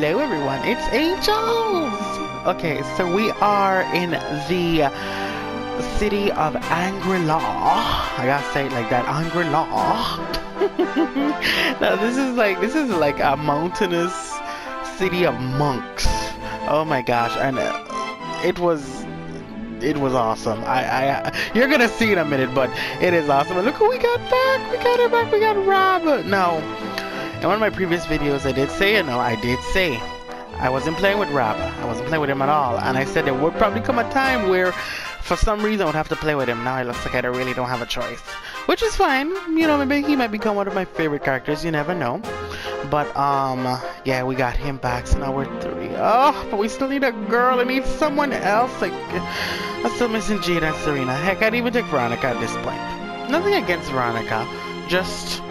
Hello everyone, it's Angels! Okay, so we are in the city of Angri-La. I gotta say it like that, Angri-La. Now this is like a mountainous city of monks. Oh my gosh, and it was awesome. You're gonna see in a minute, but it is awesome. And look who we got back! We got her back, we got Rob! Now, in one of my previous videos I did say I wasn't playing with Rob. I wasn't playing with him at all. And I said there would probably come a time where for some reason I would have to play with him. Now it looks like I really don't have a choice. Which is fine. You know, maybe he might become one of my favorite characters. You never know. But, yeah, we got him back. So now we're 3. Oh, but we still need a girl. I need someone else. Like, I'm still missing Jade and Serena. Heck, I'd even take Veronica at this point. Nothing against Veronica. Just...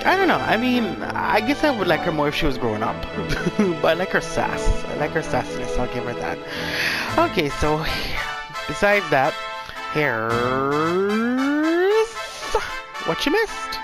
I don't know. I mean, I guess I would like her more if she was growing up. But I like her sass. I like her sassiness. I'll give her that. Okay, so besides that, here's what you missed.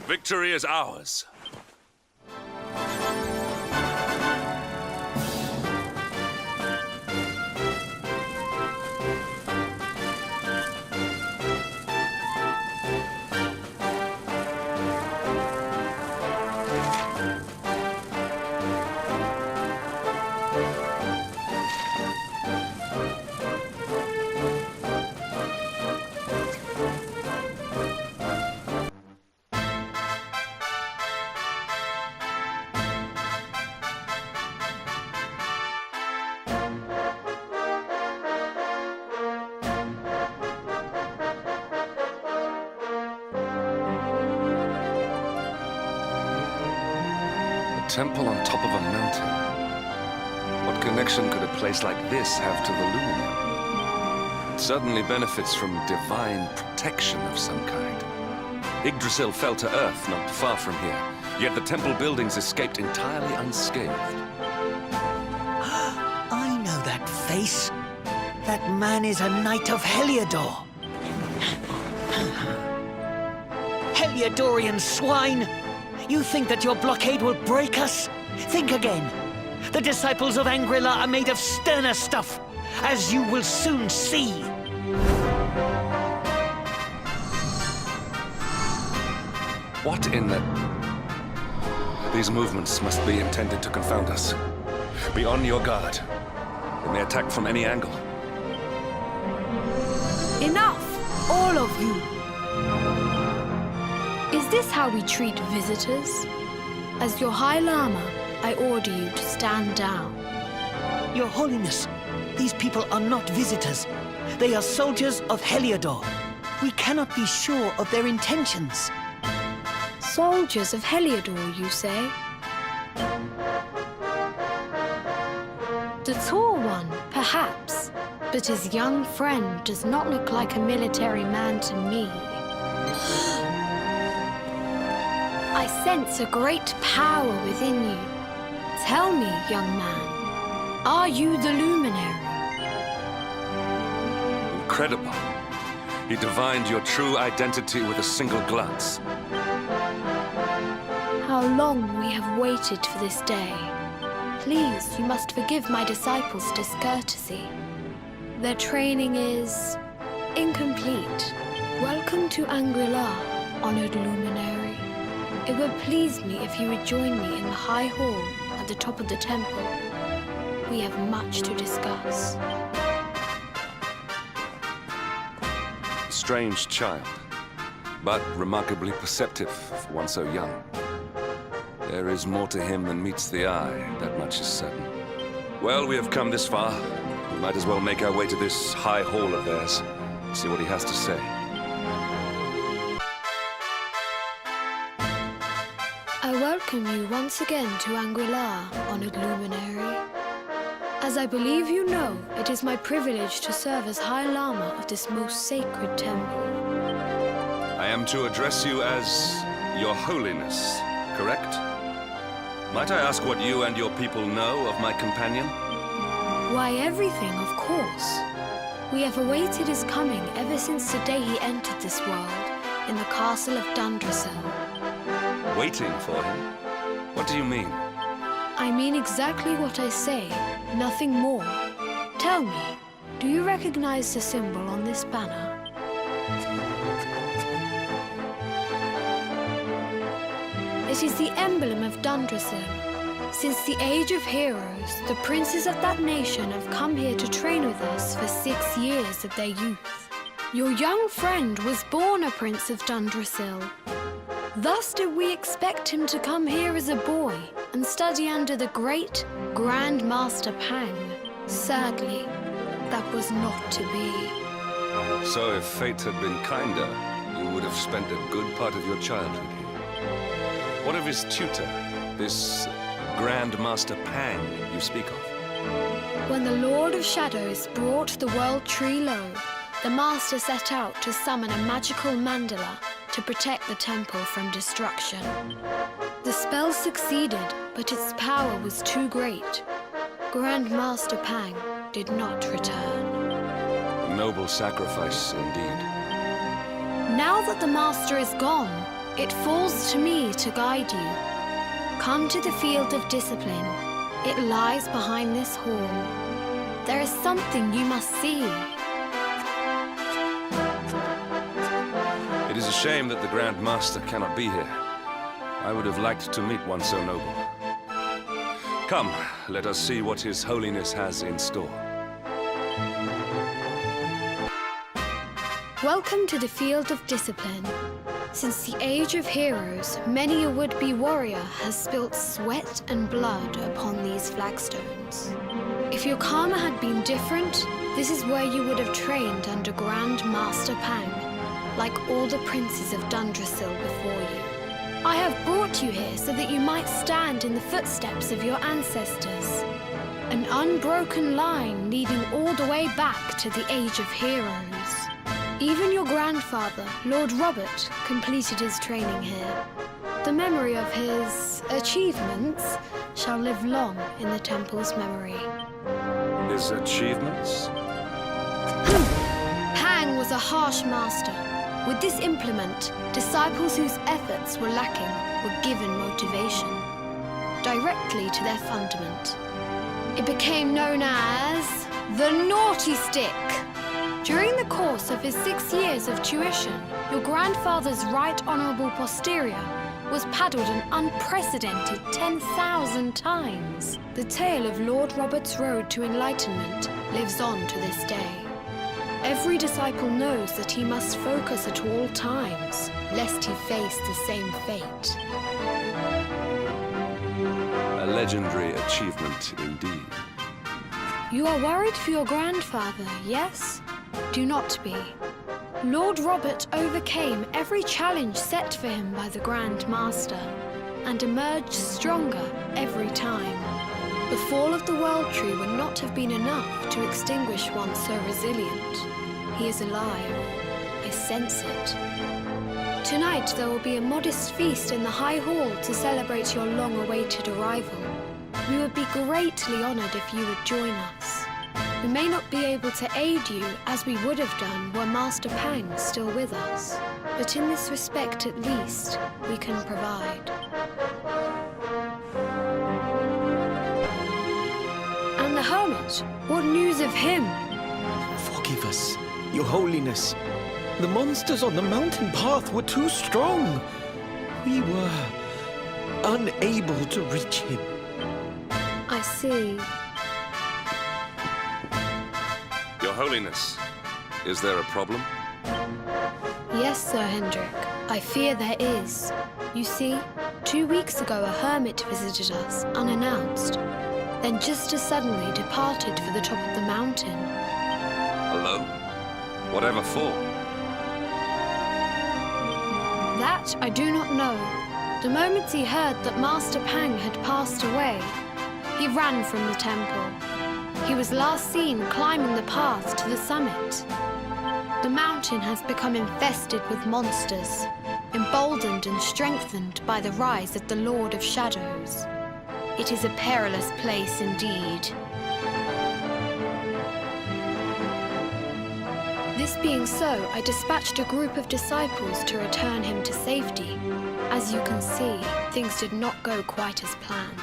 Victory is ours. Temple on top of a mountain. What connection could a place like this have to the Luminary? It certainly benefits from divine protection of some kind. Yggdrasil fell to earth not far from here, yet the temple buildings escaped entirely unscathed. I know that face. That man is a knight of Heliodor. Heliodorian swine! You think that your blockade will break us? Think again. The disciples of Angri-La are made of sterner stuff, as you will soon see. What in the... These movements must be intended to confound us. Be on your guard. They may attack from any angle. Enough! All of you! Is this how we treat visitors? As your High Lama, I order you to stand down. Your Holiness, these people are not visitors. They are soldiers of Heliodor. We cannot be sure of their intentions. Soldiers of Heliodor, you say? The tall one, perhaps, but his young friend does not look like a military man to me. I sense a great power within you. Tell me, young man, are you the Luminary? incredible. He divined your true identity with a single glance. How long we have waited for this day. Please, you must forgive my disciples' discourtesy. Their training is incomplete. Welcome to Angri-La, honored Luminary. It would please me if you would join me in the High Hall at the top of the temple. We have much to discuss. Strange child, but remarkably perceptive for one so young. There is more to him than meets the eye, that much is certain. Well, we have come this far. We might as well make our way to this high hall of theirs, see what he has to say. I welcome you once again to Angri-La, honored Luminary. As I believe you know, it is my privilege to serve as High Lama of this most sacred temple. I am to address you as Your Holiness, correct? Might I ask what you and your people know of my companion? Why, everything, of course. We have awaited his coming ever since the day he entered this world, in the castle of Drgaon. Waiting for him? What do you mean? I mean exactly what I say, nothing more. Tell me, do you recognize the symbol on this banner? It is the emblem of Drgaon. Since the Age of Heroes, the princes of that nation have come here to train with us for 6 years of their youth. Your young friend was born a prince of Drgaon. Thus did we expect him to come here as a boy and study under the great Grand Master Pang. Sadly, that was not to be. So if fate had been kinder, you would have spent a good part of your childhood here. What of his tutor, this Grand Master Pang you speak of? When the Lord of Shadows brought the world tree low, the Master set out to summon a magical mandala to protect the temple from destruction. The spell succeeded, but its power was too great. Grand Master Pang did not return. A noble sacrifice, indeed. Now that the Master is gone, it falls to me to guide you. Come to the field of discipline. It lies behind this hall. There is something you must see. It is a shame that the Grand Master cannot be here. I would have liked to meet one so noble. Come, let us see what His Holiness has in store. Welcome to the field of discipline. Since the Age of Heroes, many a would-be warrior has spilt sweat and blood upon these flagstones. If your karma had been different, this is where you would have trained under Grand Master Pang, like all the princes of Drgaon before you. I have brought you here so that you might stand in the footsteps of your ancestors. An unbroken line leading all the way back to the Age of Heroes. Even your grandfather, Lord Robert, completed his training here. The memory of his achievements shall live long in the temple's memory. His achievements? Pang was a harsh master. With this implement, disciples whose efforts were lacking were given motivation, directly to their fundament. It became known as the Naughty Stick. During the course of his 6 years of tuition, your grandfather's right honorable posterior was paddled an unprecedented 10,000 times. The tale of Lord Robert's road to enlightenment lives on to this day. Every disciple knows that he must focus at all times, lest he face the same fate. A legendary achievement indeed. You are worried for your grandfather, yes? Do not be. Lord Robert overcame every challenge set for him by the Grand Master, and emerged stronger every time. The fall of the World Tree would not have been enough to extinguish one so resilient. He is alive. I sense it. Tonight there will be a modest feast in the High Hall to celebrate your long-awaited arrival. We would be greatly honored if you would join us. We may not be able to aid you as we would have done were Master Pang still with us, but in this respect at least, we can provide. And the hermit? What news of him? Forgive us, Your Holiness. The monsters on the mountain path were too strong. We were unable to reach him. I see. Your Holiness, is there a problem? Yes, Sir Hendrik. I fear there is. You see, 2 weeks ago a hermit visited us, unannounced. Then just as suddenly departed for the top of the mountain. Alone? Whatever for? That I do not know. The moment he heard that Master Pang had passed away, he ran from the temple. He was last seen climbing the path to the summit. The mountain has become infested with monsters, emboldened and strengthened by the rise of the Lord of Shadows. It is a perilous place indeed. This being so, I dispatched a group of disciples to return him to safety. As you can see, things did not go quite as planned.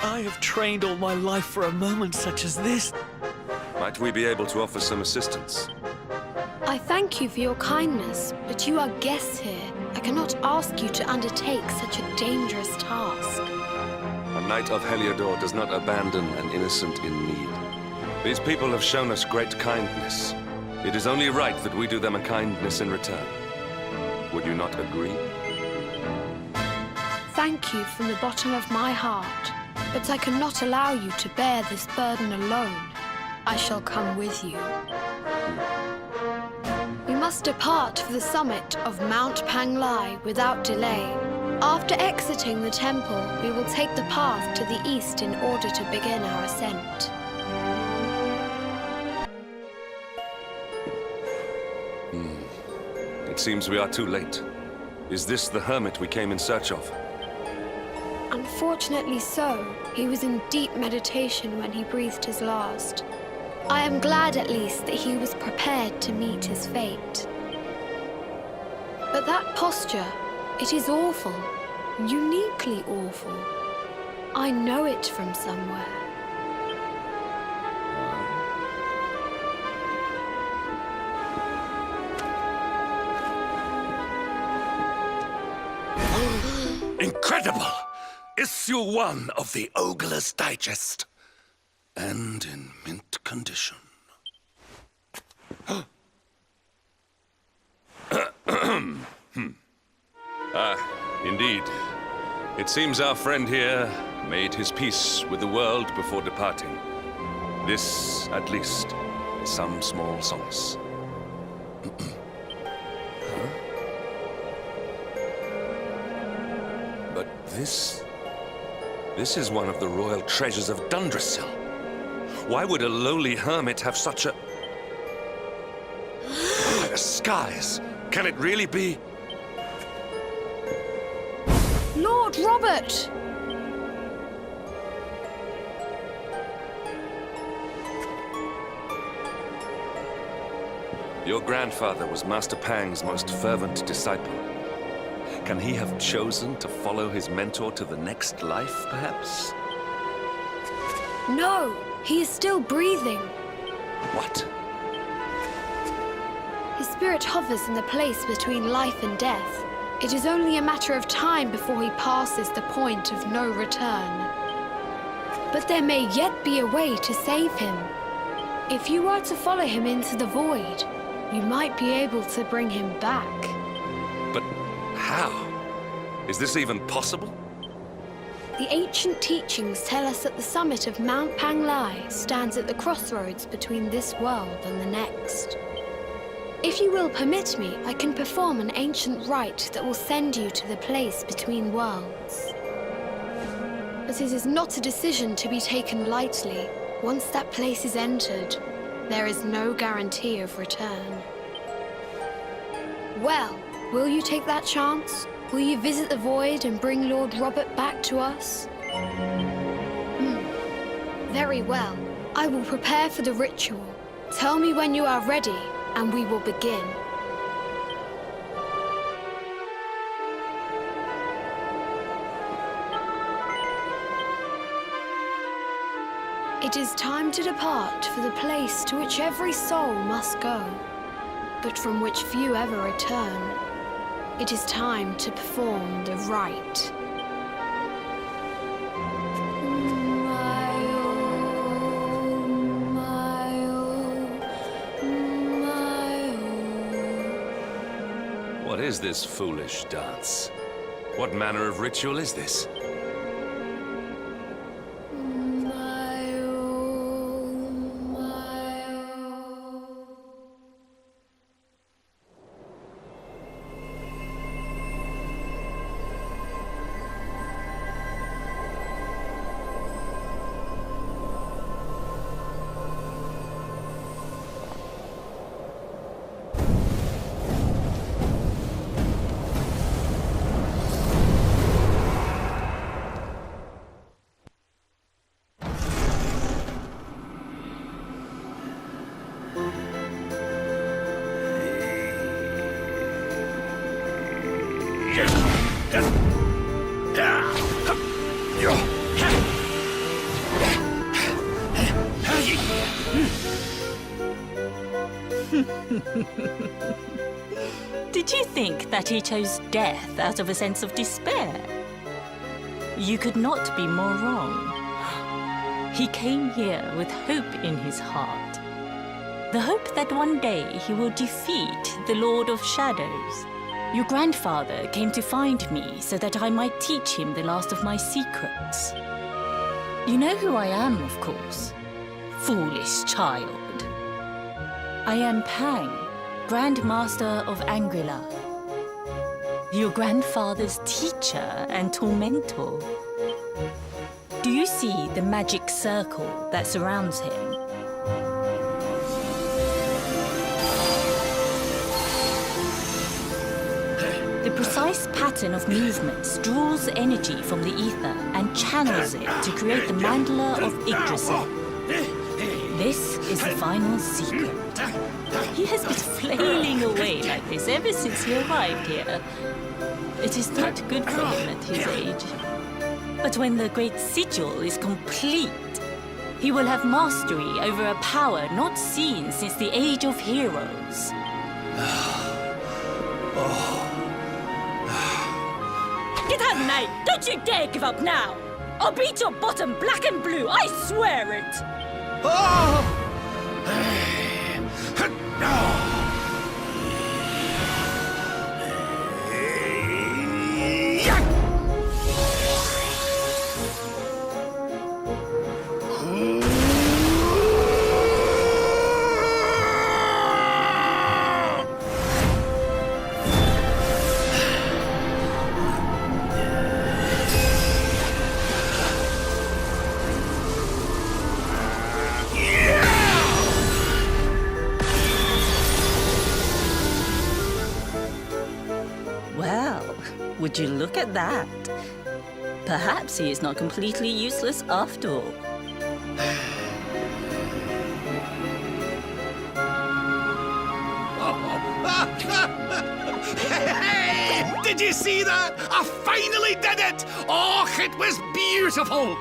I have trained all my life for a moment such as this. Might we be able to offer some assistance? I thank you for your kindness, but you are guests here. I cannot ask you to undertake such a dangerous task. A knight of Heliodor does not abandon an innocent in need. These people have shown us great kindness. It is only right that we do them a kindness in return. Would you not agree? Thank you from the bottom of my heart, but I cannot allow you to bear this burden alone. I shall come with you. We must depart for the summit of Mount Panglai without delay. After exiting the temple, we will take the path to the east in order to begin our ascent. It seems we are too late. Is this the hermit we came in search of? Unfortunately so. He was in deep meditation when he breathed his last. I am glad at least that he was prepared to meet his fate. But that posture, it is awful. Uniquely awful. I know it from somewhere. Incredible! Issue 1 of the Ogler's Digest. And in mint condition. Indeed. It seems our friend here made his peace with the world before departing. This, at least, is some small solace. But this is one of the royal treasures of Dundrasil. Why would a lowly hermit have such a... By the skies! Can it really be? Lord Robert! Your grandfather was Master Pang's most fervent disciple. Can he have chosen to follow his mentor to the next life, perhaps? No, he is still breathing. What? His spirit hovers in the place between life and death. It is only a matter of time before he passes the point of no return. But there may yet be a way to save him. If you were to follow him into the void, you might be able to bring him back. But how? Is this even possible? The ancient teachings tell us that the summit of Mount Panglai stands at the crossroads between this world and the next. If you will permit me, I can perform an ancient rite that will send you to the place between worlds. But it is not a decision to be taken lightly. Once that place is entered, there is no guarantee of return. Well, will you take that chance? Will you visit the void and bring Lord Robert back to us? Very well. I will prepare for the ritual. Tell me when you are ready, and we will begin. It is time to depart for the place to which every soul must go, but from which few ever return. It is time to perform the rite. What is this foolish dance? What manner of ritual is this? Did you think that he chose death out of a sense of despair? You could not be more wrong. He came here with hope in his heart. The hope that one day he will defeat the Lord of Shadows. Your grandfather came to find me so that I might teach him the last of my secrets. You know who I am, of course. Foolish child. I am Pang, Grand Master of Angri-La. Your grandfather's teacher and tormentor. Do you see the magic circle that surrounds him? The precise pattern of movements draws energy from the ether and channels it to create the mandala of Yggdrasil. This is the final secret. He has been flailing away like this ever since he arrived here. It is not good for him at his age. But when the great sigil is complete, he will have mastery over a power not seen since the Age of Heroes. Get out, Knight! Don't you dare give up now! I'll beat your bottom black and blue, I swear it! Would you look at that? Perhaps he is not completely useless after all. Hey! Did you see that? I finally did it! Oh, it was beautiful!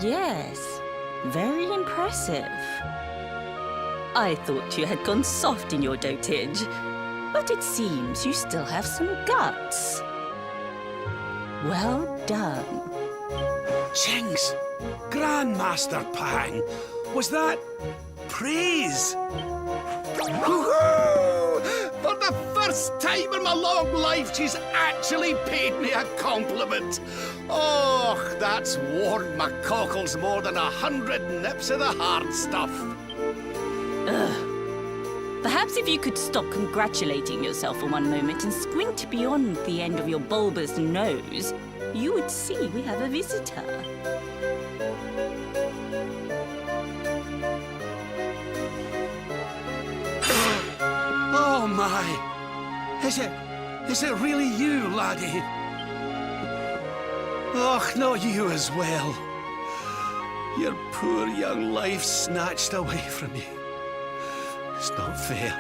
Yes, very impressive. I thought you had gone soft in your dotage. But it seems you still have some guts. Well done. Jinx! Grandmaster Pang! Was that praise? Woohoo! For the first time in my long life, she's actually paid me a compliment. Oh, that's warmed my cockles more than 100 nips of the hard stuff. Perhaps if you could stop congratulating yourself for one moment and squint beyond the end of your bulbous nose, you would see we have a visitor. Oh my! Is it really you, laddie? Och, not you as well. Your poor young life snatched away from you. It's not fair.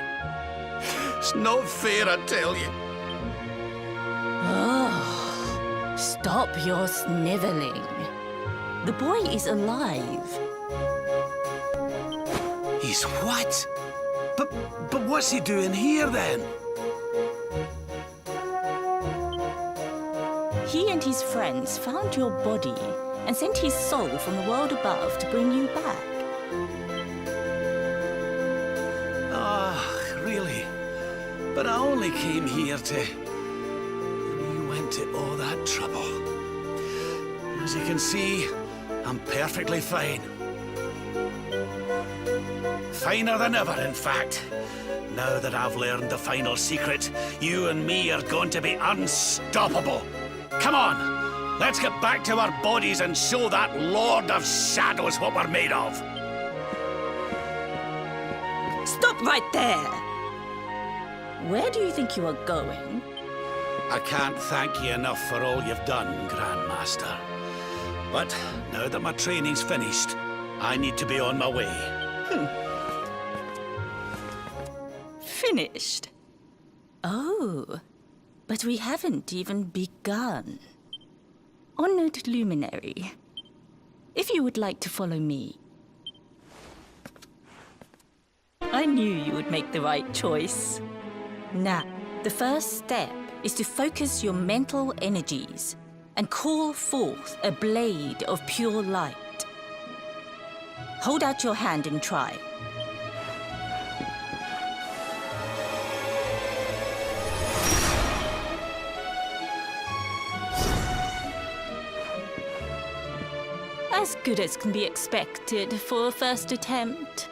It's not fair, I tell you. Oh, stop your sniveling. The boy is alive. He's what? But what's he doing here then? He and his friends found your body and sent his soul from the world above to bring you back. Ah, really? But I only came here to... You went to all that trouble. As you can see, I'm perfectly fine. Finer than ever, in fact. Now that I've learned the final secret, you and me are going to be unstoppable. Come on! Let's get back to our bodies and show that Lord of Shadows what we're made of. Stop right there! Where do you think you are going? I can't thank you enough for all you've done, Grandmaster. But now that my training's finished, I need to be on my way. Finished? Oh, but we haven't even begun. Honored Luminary, if you would like to follow me. I knew you would make the right choice. Now, the first step is to focus your mental energies and call forth a blade of pure light. Hold out your hand and try. As good as can be expected for a first attempt.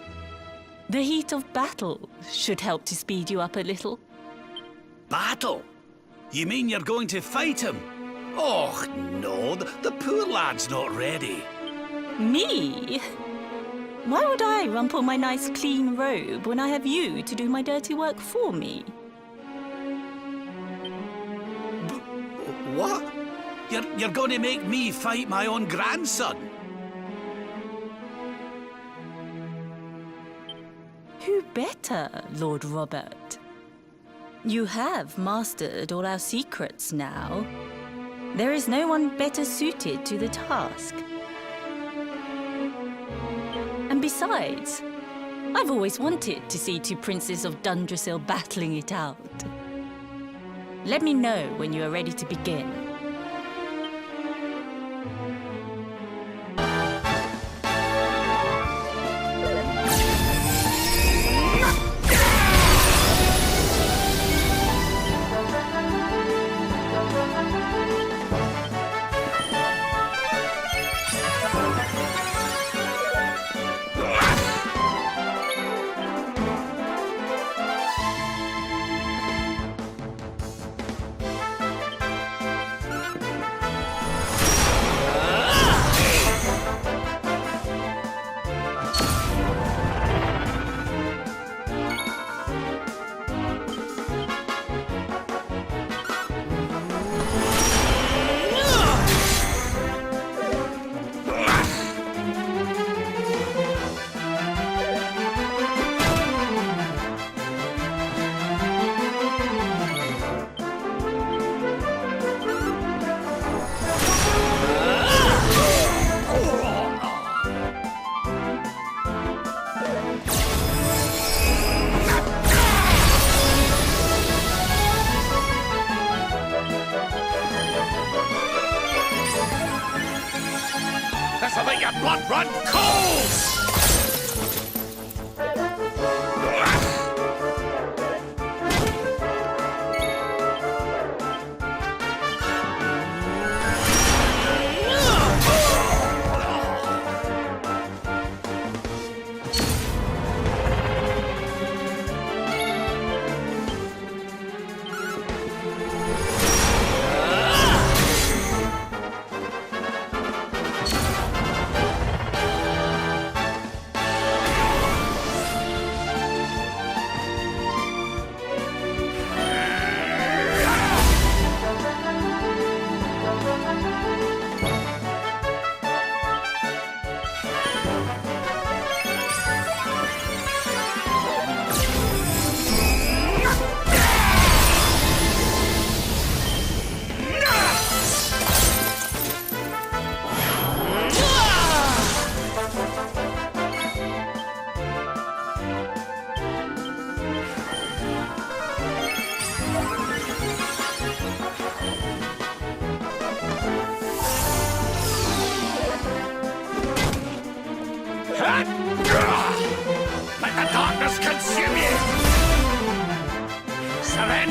The heat of battle should help to speed you up a little. Battle? You mean you're going to fight him? Oh, no, the poor lad's not ready. Me? Why would I rumple my nice clean robe when I have you to do my dirty work for me? What? You're going to make me fight my own grandson? Who better, Lord Robert? You have mastered all our secrets now. There is no one better suited to the task. And besides, I've always wanted to see two princes of Dundrasil battling it out. Let me know when you are ready to begin.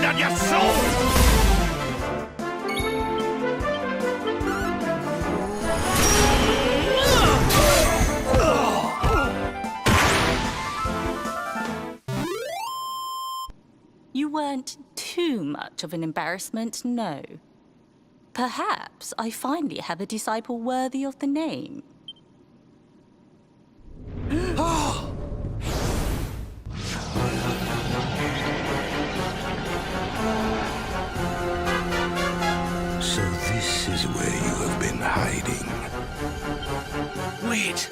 on your soul! You weren't too much of an embarrassment, no. Perhaps I finally have a disciple worthy of the name. So this is where you have been hiding. Wait,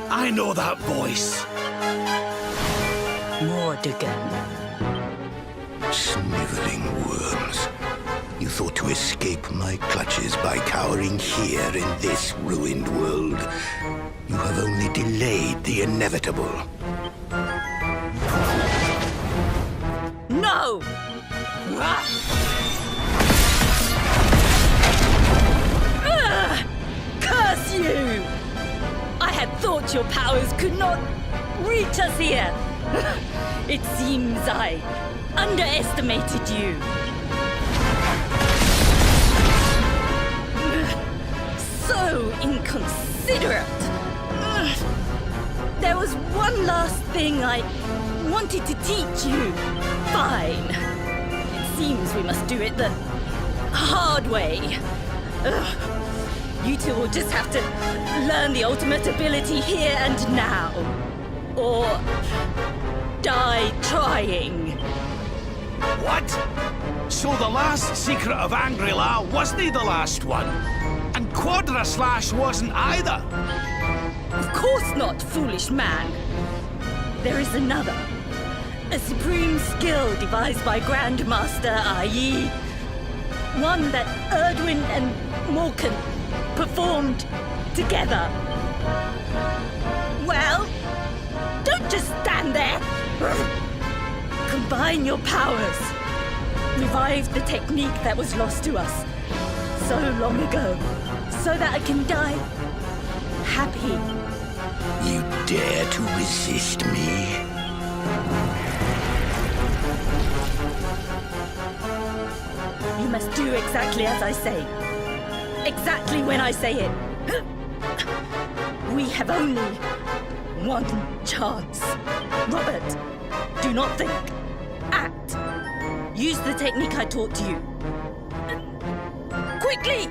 I know that voice. Drgaon. Sniveling worms. You thought to escape my clutches by cowering here in this ruined world. You have only delayed the inevitable. No! Curse you! I had thought your powers could not reach us here. It seems I underestimated you. So inconsiderate. There was one last thing I wanted to teach you. Fine. It seems we must do it the hard way. You two will just have to learn the ultimate ability here and now. Or die trying. What? So the last secret of Angri-La wasn't the last one? And Quadra Slash wasn't either? Of course not, foolish man. There is another. A supreme skill devised by Grandmaster i.e. one that Erdwin and Morkan performed together. Well, don't just stand there. Combine your powers. Revive the technique that was lost to us so long ago, so that I can die happy. You dare to resist me? You must do exactly as I say. Exactly when I say it. We have only one chance. Robert, do not think. Act. Use the technique I taught you. Quickly!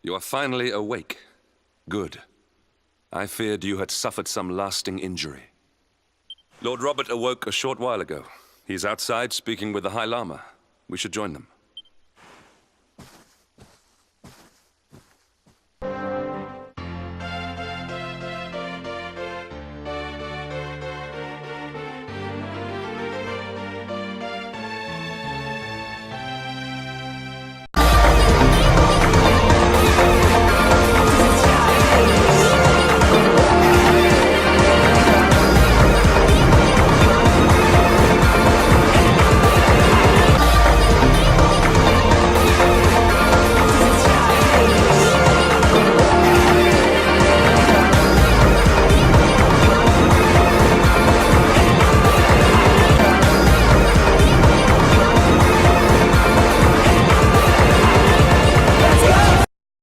You are finally awake. Good. I feared you had suffered some lasting injury. Lord Robert awoke a short while ago. He's outside speaking with the High Lama. We should join them.